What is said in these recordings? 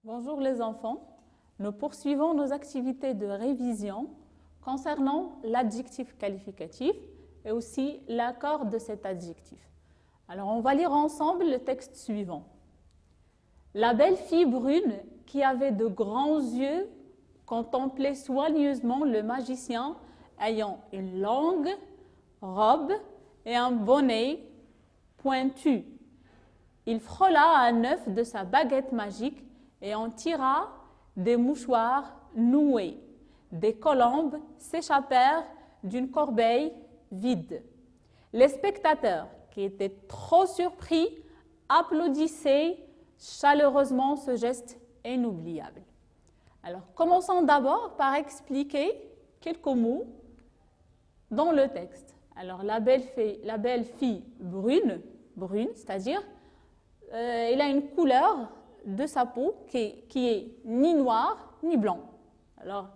Bonjour les enfants, nous poursuivons nos activités de révision concernant l'adjectif qualificatif et aussi l'accord de cet adjectif. Alors on va lire ensemble le texte suivant. La belle fille brune qui avait de grands yeux contemplait soigneusement le magicien ayant une longue robe et un bonnet pointu. Il frôla un œuf de sa baguette magique et en tira des mouchoirs noués. Des colombes s'échappèrent d'une corbeille vide. Les spectateurs, qui étaient trop surpris, applaudissaient chaleureusement ce geste inoubliable. Alors, commençons d'abord par expliquer quelques mots dans le texte. Alors, la belle fille brune, c'est-à-dire, elle a une couleur de sa peau qui est ni noir ni blanc. Alors,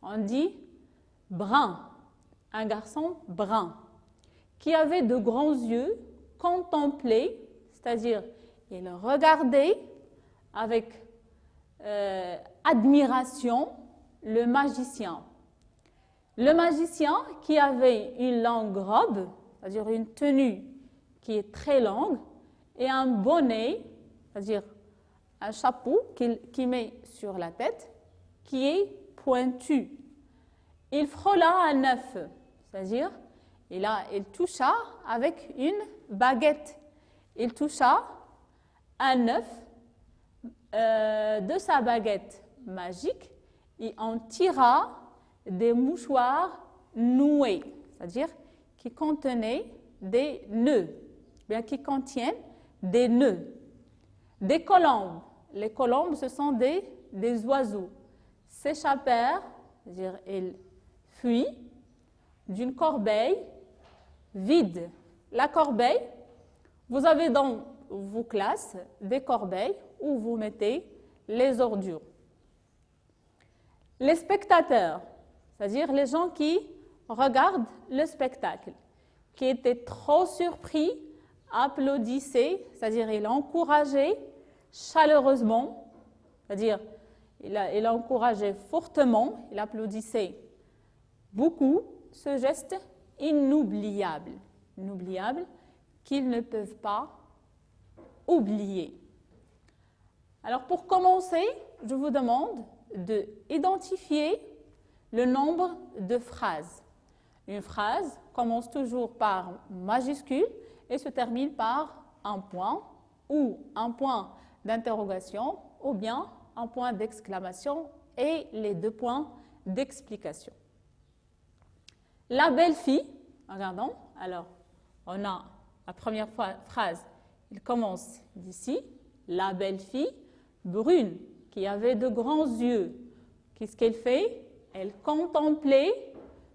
on dit brun, un garçon brun, qui avait de grands yeux, contemplait, c'est-à-dire, il regardait avec admiration le magicien. Le magicien qui avait une longue robe, c'est-à-dire une tenue qui est très longue, et un bonnet, c'est-à-dire un chapeau qu'il met sur la tête, qui est pointu. Il frôla un œuf, c'est-à-dire il toucha avec une baguette. Il toucha un œuf de sa baguette magique et en tira des mouchoirs noués, c'est-à-dire qui contenaient des nœuds, bien qui contiennent des nœuds. Des colombes. Les colombes, ce sont des oiseaux. S'échappèrent, c'est-à-dire ils fuient, d'une corbeille vide. La corbeille, vous avez dans vos classes des corbeilles où vous mettez les ordures. Les spectateurs, c'est-à-dire les gens qui regardent le spectacle, qui étaient trop surpris, applaudissaient, c'est-à-dire ils encourageaient chaleureusement, c'est-à-dire il encourageait fortement, il applaudissait beaucoup ce geste inoubliable qu'ils ne peuvent pas oublier. Alors pour commencer, je vous demande d'identifier le nombre de phrases. Une phrase commence toujours par majuscule et se termine par un point ou un point d'interrogation ou bien un point d'exclamation et les deux points d'explication. La belle fille, regardons, alors on a la première phrase, il commence d'ici, la belle fille brune qui avait de grands yeux. Qu'est-ce qu'elle fait? Elle contemplait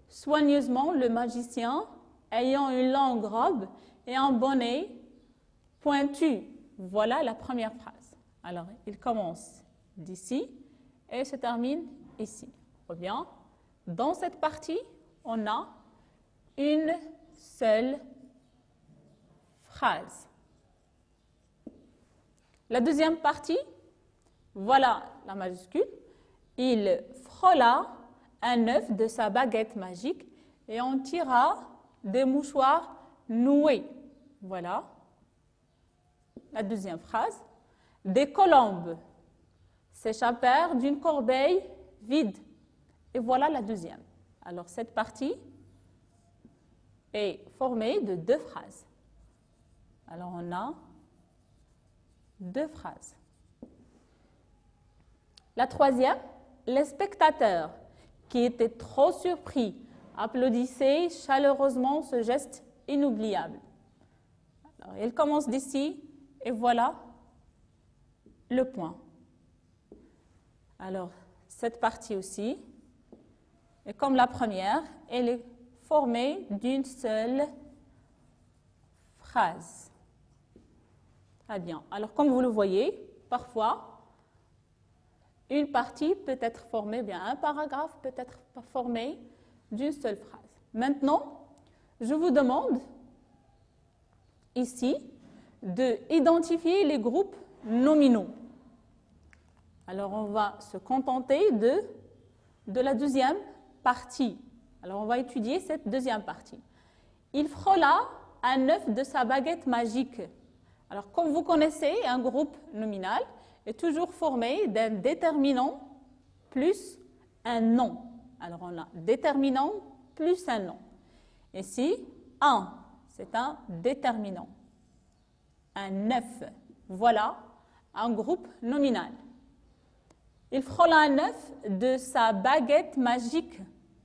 soigneusement le magicien ayant une longue robe et un bonnet pointu. Voilà la première phrase. Alors, il commence d'ici et se termine ici. Ou bien, dans cette partie, on a une seule phrase. La deuxième partie, voilà la majuscule. Il frôla un œuf de sa baguette magique et en tira des mouchoirs noués. Voilà la deuxième phrase. Des colombes s'échappèrent d'une corbeille vide. Et voilà la deuxième. Alors cette partie est formée de deux phrases. Alors on a deux phrases. La troisième, les spectateurs qui étaient trop surpris applaudissaient chaleureusement ce geste inoubliable. Alors, il commence d'ici et voilà le point. Alors, cette partie aussi, et comme la première, elle est formée d'une seule phrase. Très bien. Alors, comme vous le voyez, parfois, une partie peut être formée, bien un paragraphe peut être formé d'une seule phrase. Maintenant, je vous demande ici d'identifier les groupes nominaux. Alors, on va se contenter de la deuxième partie. Alors, on va étudier cette deuxième partie. Il frôla un œuf de sa baguette magique. Alors, comme vous connaissez, un groupe nominal est toujours formé d'un déterminant plus un nom. Alors, on a déterminant plus un nom. Ici, 1, c'est un déterminant. Un œuf, voilà un groupe nominal. Il frôla un œuf de sa baguette magique.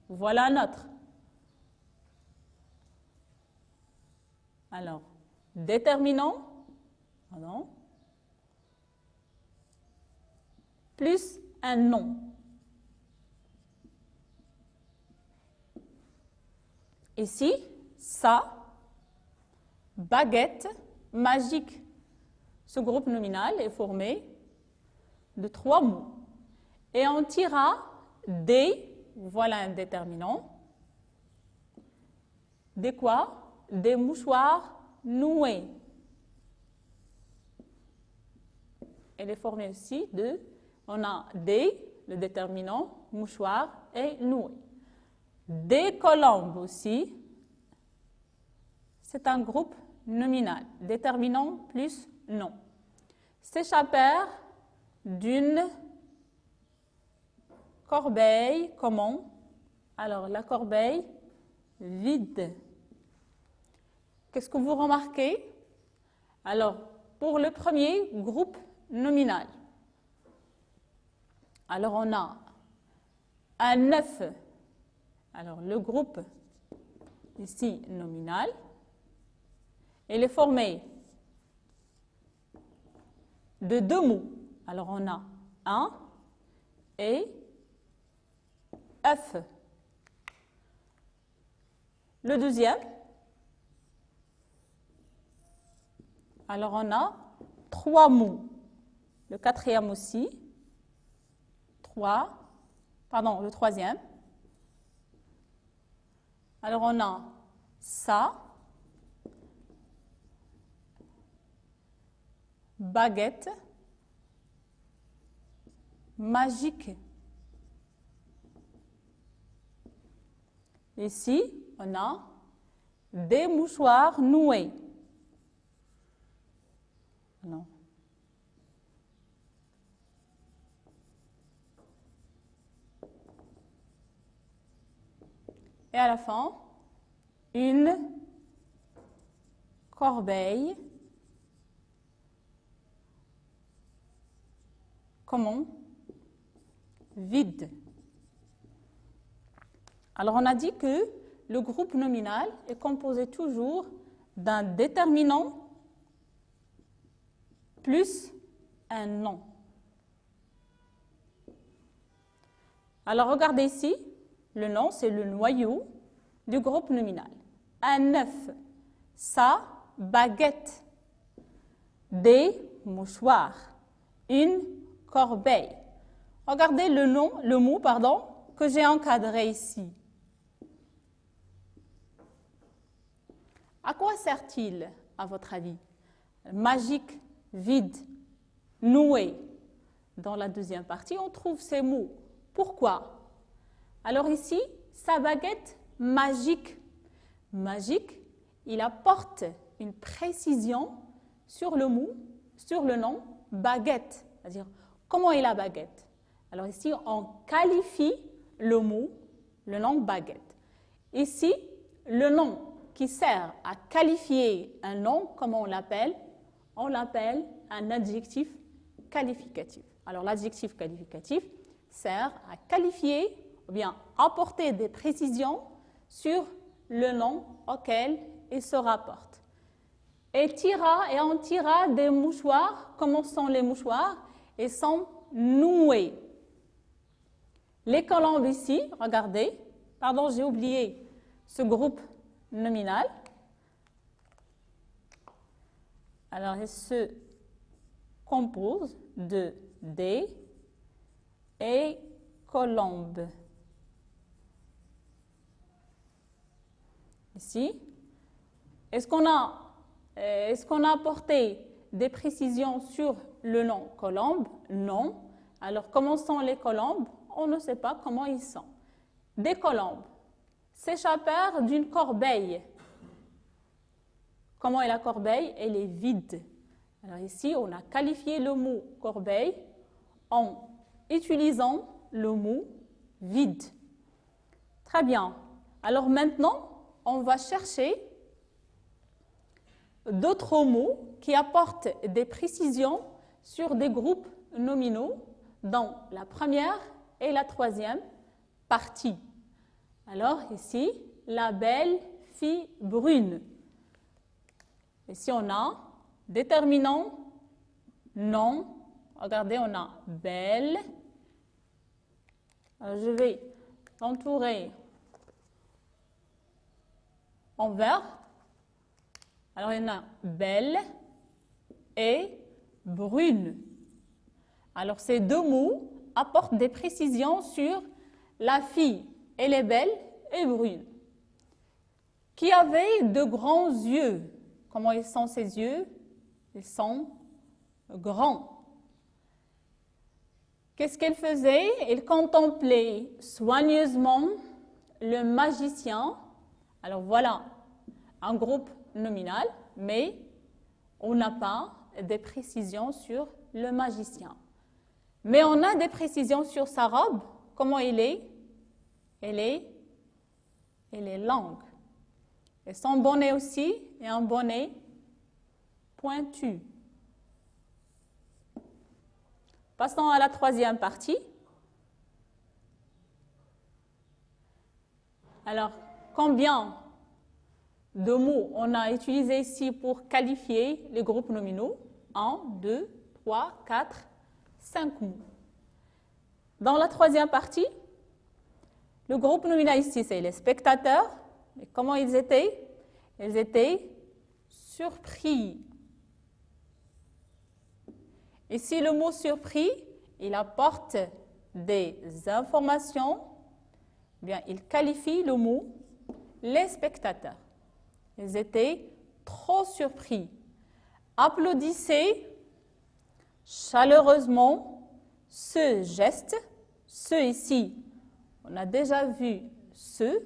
Voilà un autre. Alors, déterminant, pardon, plus un nom. Ici, sa baguette magique. Ce groupe nominal est formé de 3 mots. Et on tira des, voilà un déterminant, des quoi? Des mouchoirs noués. Elle est formée aussi de, on a des, le déterminant, mouchoir et noué. Des colombes aussi, c'est un groupe nominal, déterminant plus nom. S'échappèrent d'une corbeille, comment? Alors, la corbeille vide. Qu'est-ce que vous remarquez? Alors, pour le premier groupe nominal, alors on a un œuf. Alors, le groupe ici nominal, il est formé de 2 mots. Alors, on a un et œuf. Le deuxième, alors on a 3 mots. Le quatrième aussi, 3, pardon, le troisième. Alors on a ça, baguette, magique. Ici, on a des mouchoirs noués. Non. Et à la fin, une corbeille. Comment? Vide. Alors, on a dit que le groupe nominal est composé toujours d'un déterminant plus un nom. Alors, regardez ici, le nom, c'est le noyau du groupe nominal. Un œuf, sa baguette, des mouchoirs, une corbeille. Regardez le nom, le mot, pardon, que j'ai encadré ici. À quoi sert-il, à votre avis? Magique, vide, noué. Dans la deuxième partie, on trouve ces mots. Pourquoi? Alors ici, sa baguette magique. Magique, il apporte une précision sur le mot, sur le nom baguette. C'est-à-dire, comment est la baguette? Alors ici, on qualifie le mot, le nom baguette. Ici, le nom qui sert à qualifier un nom, comment on l'appelle? On l'appelle un adjectif qualificatif. Alors l'adjectif qualificatif sert à qualifier ou bien apporter des précisions sur le nom auquel il se rapporte. Et on tira des mouchoirs. Comment sont les mouchoirs? Ils sont noués. Les colombes ici, regardez, pardon, j'ai oublié ce groupe nominal. Alors, il se compose de des et colombes. Ici, est-ce qu'on a apporté des précisions sur le nom colombe? Non. Alors, comment sont les colombes? On ne sait pas comment ils sont. Des colombes s'échappèrent d'une corbeille. Comment est la corbeille? Elle est vide. Alors ici, on a qualifié le mot corbeille en utilisant le mot vide. Très bien. Alors maintenant, on va chercher d'autres mots qui apportent des précisions sur des groupes nominaux dans la première et la troisième partie. Alors ici, la belle fille brune. Ici, on a déterminant, non. Regardez, on a belle. Alors, je vais l'entourer en vert. Alors, il y en a belle et brune. Alors, ces deux mots apportent des précisions sur la fille. Elle est belle et brune. Qui avait de grands yeux. Comment ils sont ses yeux? Ils sont grands. Qu'est-ce qu'elle faisait? Elle contemplait soigneusement le magicien. Alors voilà, un groupe nominal, mais on n'a pas de précisions sur le magicien. Mais on a des précisions sur sa robe. Comment elle est? Elle est longue. Et son bonnet aussi est un bonnet pointu. Passons à la troisième partie. Alors, combien de mots on a utilisé ici pour qualifier les groupes nominaux? 1, 2, 3, 4, 5 mots. Dans la troisième partie, le groupe nominal ici, c'est les spectateurs. Et comment ils étaient? Ils étaient surpris. Ici, le mot surpris, il apporte des informations. Bien, il qualifie le mot les spectateurs. Ils étaient trop surpris. Applaudissez chaleureusement ce geste. Ce ici, on a déjà vu ce.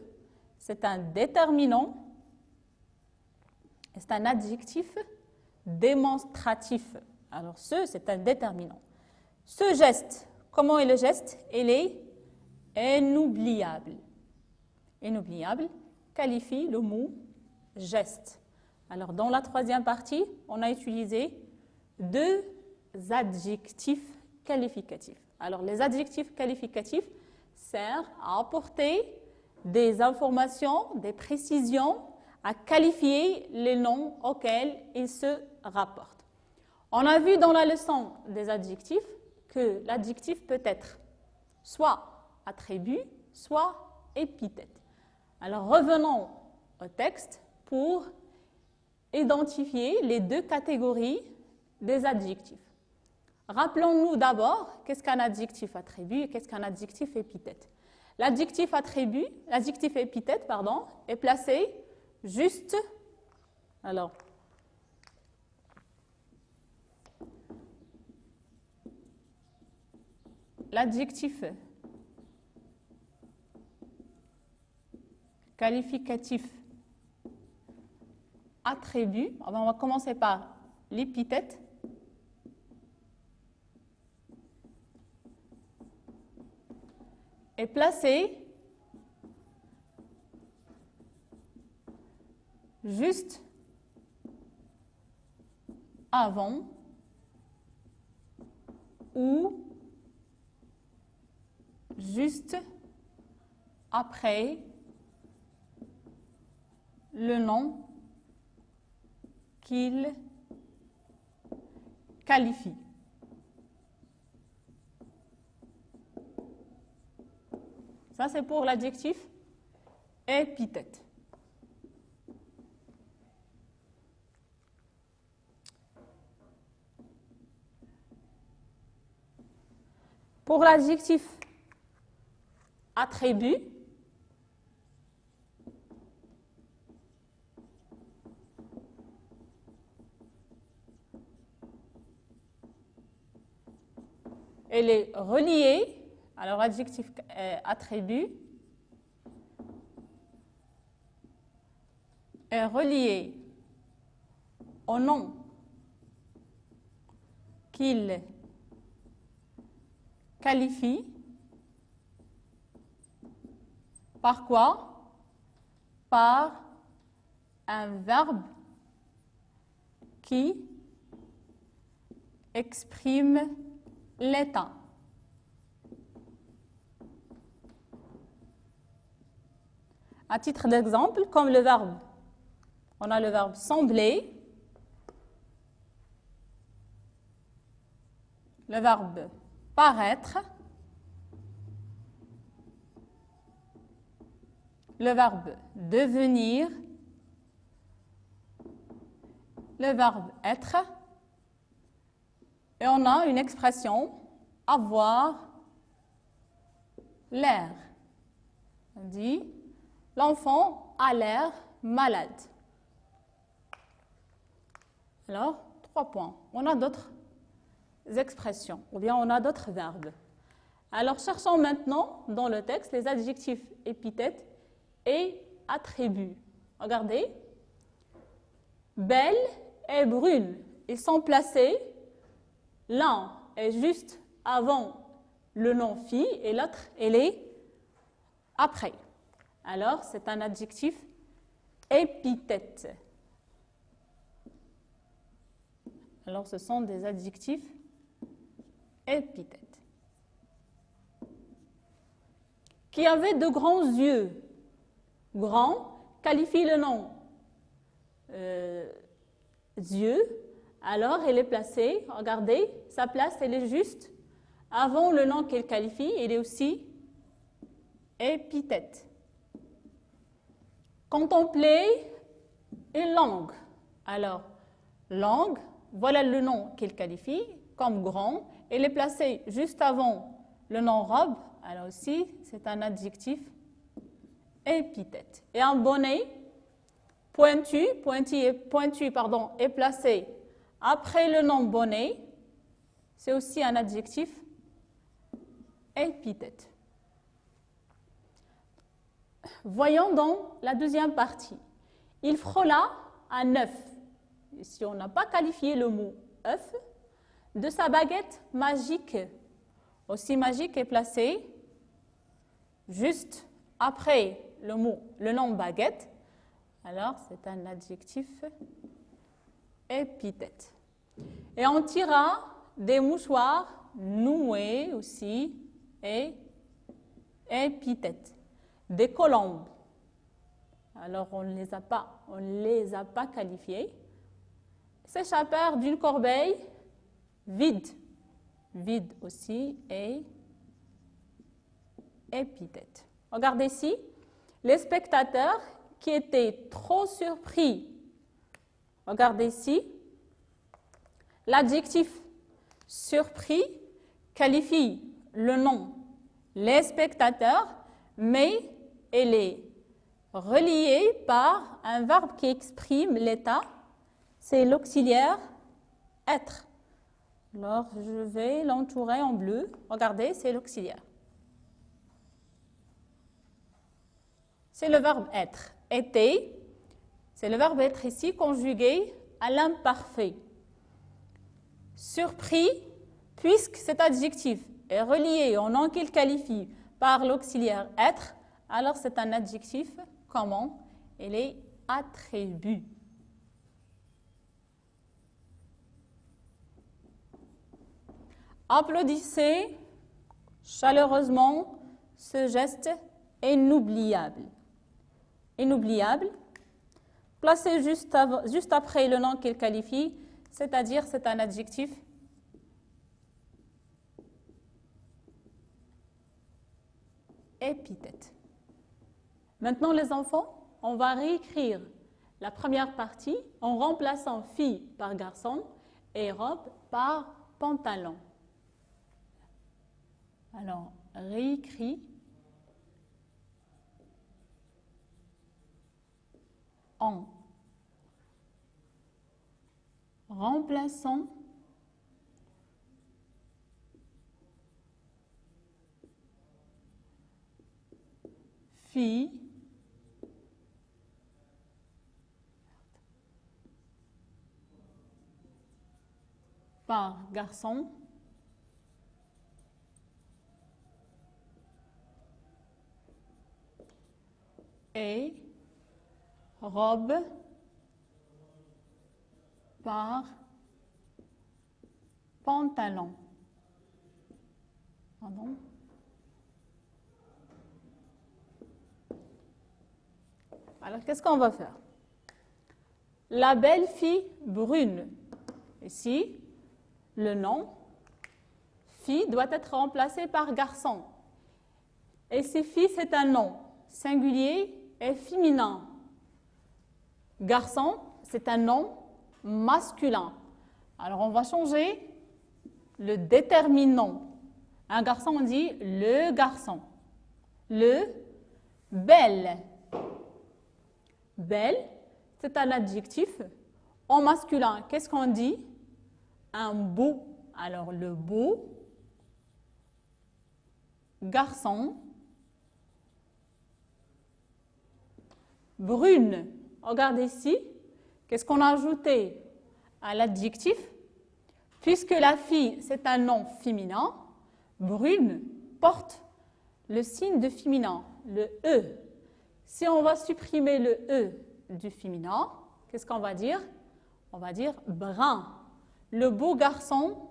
C'est un déterminant. C'est un adjectif démonstratif. Alors, ce, c'est un déterminant. Ce geste, comment est le geste? Il est inoubliable. Inoubliable qualifie le mot geste. Alors, dans la troisième partie, on a utilisé deux adjectifs qualificatifs. Alors, les adjectifs qualificatifs servent à apporter des informations, des précisions, à qualifier les noms auxquels ils se rapportent. On a vu dans la leçon des adjectifs que l'adjectif peut être soit attribut, soit épithète. Alors revenons au texte pour identifier les deux catégories des adjectifs. Rappelons-nous d'abord qu'est-ce qu'un adjectif attribut et qu'est-ce qu'un adjectif épithète. L'adjectif attribut, l'adjectif épithète, pardon, est placé juste, alors, l'adjectif qualificatif attribut, on va commencer par l'épithète. Est placé juste avant ou juste après le nom qu'il qualifie. Ça, c'est pour l'adjectif épithète. Pour l'adjectif attribut, elle est reliée, alors adjectif attribut, est reliée au nom qu'il qualifie. Par quoi? Par un verbe qui exprime l'état. À titre d'exemple, comme le verbe, on a le verbe sembler, le verbe paraître, le verbe devenir, le verbe être, et on a une expression avoir l'air. On dit l'enfant a l'air malade. Alors, 3 points. On a d'autres expressions, ou bien on a d'autres verbes. Alors, cherchons maintenant dans le texte les adjectifs épithètes et attributs. Regardez. Belle et brune. Ils sont placés. L'un est juste avant le nom fille et l'autre, elle est après. Alors, c'est un adjectif épithète. Alors, ce sont des adjectifs épithètes. Qui avait de grands yeux. Grand qualifie le nom yeux. Alors, elle est placée, regardez, sa place, elle est juste avant le nom qu'elle qualifie, elle est aussi épithète. Contempler une langue. Alors, langue, voilà le nom qu'elle qualifie comme grand. Elle est placée juste avant le nom robe. Alors aussi, c'est un adjectif épithète. Et un bonnet, pointu est placé après le nom bonnet. C'est aussi un adjectif épithète. Voyons dans la deuxième partie. Il frôla un œuf. Si on n'a pas qualifié le mot œuf, de sa baguette magique. Aussi magique est placé juste après le nom baguette. Alors, c'est un adjectif épithète. Et on tira des mouchoirs noués aussi et épithète. Des colombes. Alors, on ne les a pas qualifiés. S'échappèrent d'une corbeille vide. Vide aussi et épithète. Regardez ici, les spectateurs qui étaient trop surpris. Regardez ici, l'adjectif surpris qualifie le nom les spectateurs, mais elle est reliée par un verbe qui exprime l'état, c'est l'auxiliaire être. Alors, je vais l'entourer en bleu. Regardez, c'est l'auxiliaire. C'est le verbe être. Était, c'est le verbe être ici conjugué à l'imparfait. Surpris, puisque cet adjectif est relié au nom qu'il qualifie par l'auxiliaire être, alors c'est un adjectif comment? Il est attribut. Applaudissez chaleureusement ce geste inoubliable. Inoubliable, placé juste après le nom qu'il qualifie, c'est-à-dire c'est un adjectif épithète. Maintenant les enfants, on va réécrire la première partie en remplaçant fille par garçon et robe par pantalon. Alors, réécrit en remplaçant fille par garçon et robe par pantalon. Pardon. Alors, qu'est-ce qu'on va faire? La belle fille brune. Ici, le nom fille doit être remplacé par garçon. Et si fille, c'est un nom singulier et féminin. Garçon, c'est un nom masculin. Alors, on va changer le déterminant. Un garçon, on dit le garçon. Le belle. Belle, c'est un adjectif. En masculin, qu'est-ce qu'on dit? Un beau. Alors, le beau garçon. Brune. Regardez ici. Qu'est-ce qu'on a ajouté à l'adjectif? Puisque la fille, c'est un nom féminin, brune porte le signe de féminin, le E. Si on va supprimer le E du féminin, qu'est-ce qu'on va dire? On va dire brun. Le beau garçon,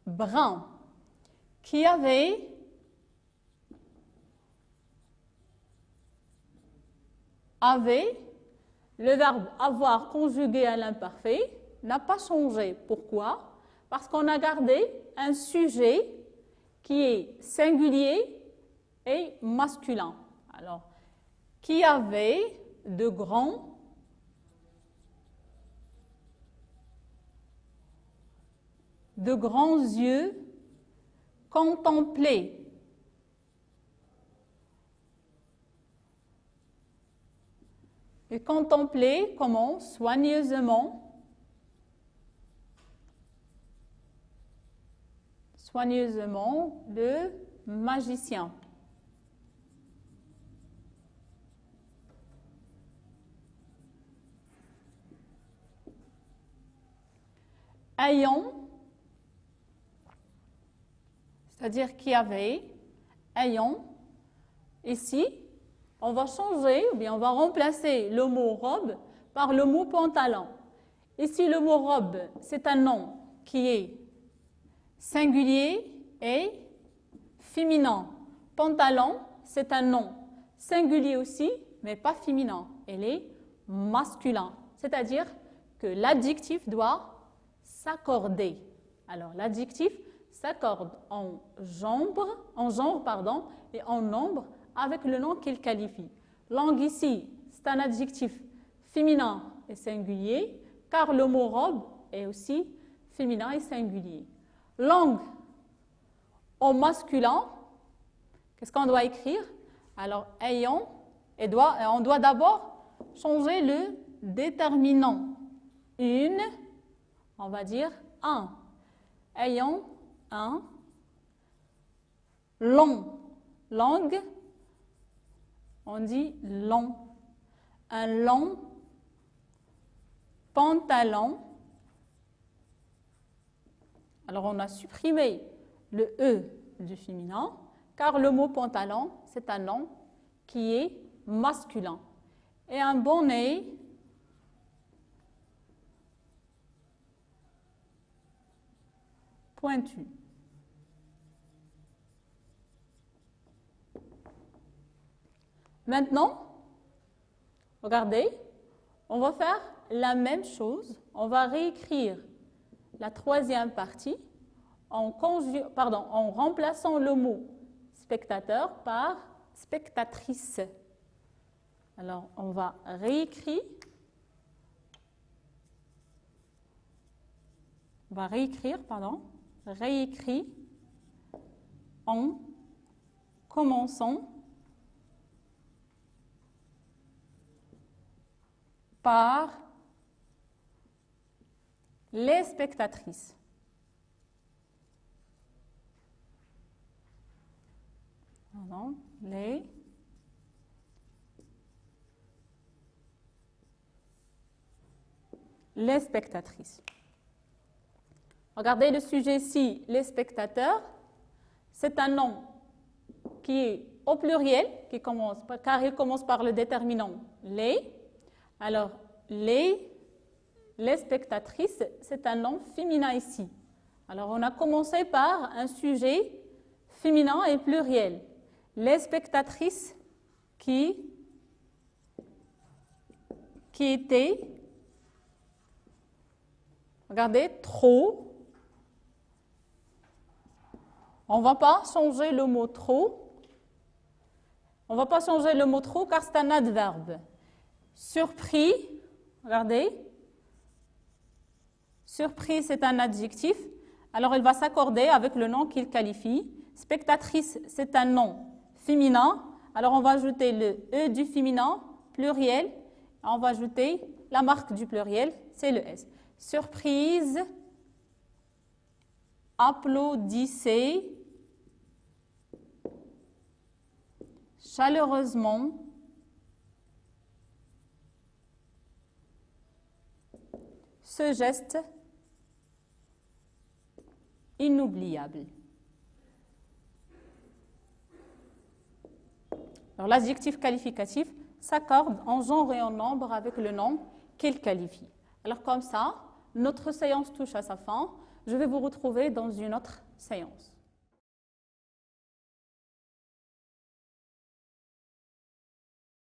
brun, qui avait le verbe avoir conjugué à l'imparfait n'a pas changé. Pourquoi? Parce qu'on a gardé un sujet qui est singulier et masculin. Alors, qui avait de grands yeux contemplés. Et contempler comment? Soigneusement. Soigneusement, le magicien. Ayant, c'est-à-dire qui avait, ayant, ici, on va changer, ou bien on va remplacer le mot robe par le mot pantalon. Ici, le mot robe, c'est un nom qui est singulier et féminin. Pantalon, c'est un nom singulier aussi, mais pas féminin. Elle est masculin. C'est-à-dire que l'adjectif doit s'accorder. Alors, l'adjectif s'accorde en genre, et en nombre avec le nom qu'il qualifie. Langue ici, c'est un adjectif féminin et singulier, car le mot robe est aussi féminin et singulier. Langue au masculin, qu'est-ce qu'on doit écrire? Alors, ayant, on doit d'abord changer le déterminant. Une, on va dire un. Ayant, un. Long, langue, on dit long. Un long pantalon. Alors, on a supprimé le E du féminin, car le mot pantalon, c'est un nom qui est masculin. Et un bonnet, pointu. Maintenant, regardez, on va faire la même chose. On va réécrire la troisième partie en remplaçant le mot spectateur par spectatrice. Alors, on va réécrire en commençant par les spectatrices. pardon, les spectatrices. Regardez le sujet ici, les spectateurs. C'est un nom qui est au pluriel, car il commence par le déterminant les. Alors, les spectatrices, c'est un nom féminin ici. Alors, on a commencé par un sujet féminin et pluriel. Les spectatrices qui étaient, regardez, trop. On ne va pas changer le mot trop. On ne va pas changer le mot trop car c'est un adverbe. Surpris, regardez. Surpris, c'est un adjectif. Alors, il va s'accorder avec le nom qu'il qualifie. Spectatrice, c'est un nom féminin. Alors, on va ajouter le E du féminin, pluriel. On va ajouter la marque du pluriel, c'est le S. Surprise, applaudissez chaleureusement ce geste inoubliable. Alors, l'adjectif qualificatif s'accorde en genre et en nombre avec le nom qu'il qualifie. Alors, comme ça, notre séance touche à sa fin. Je vais vous retrouver dans une autre séance.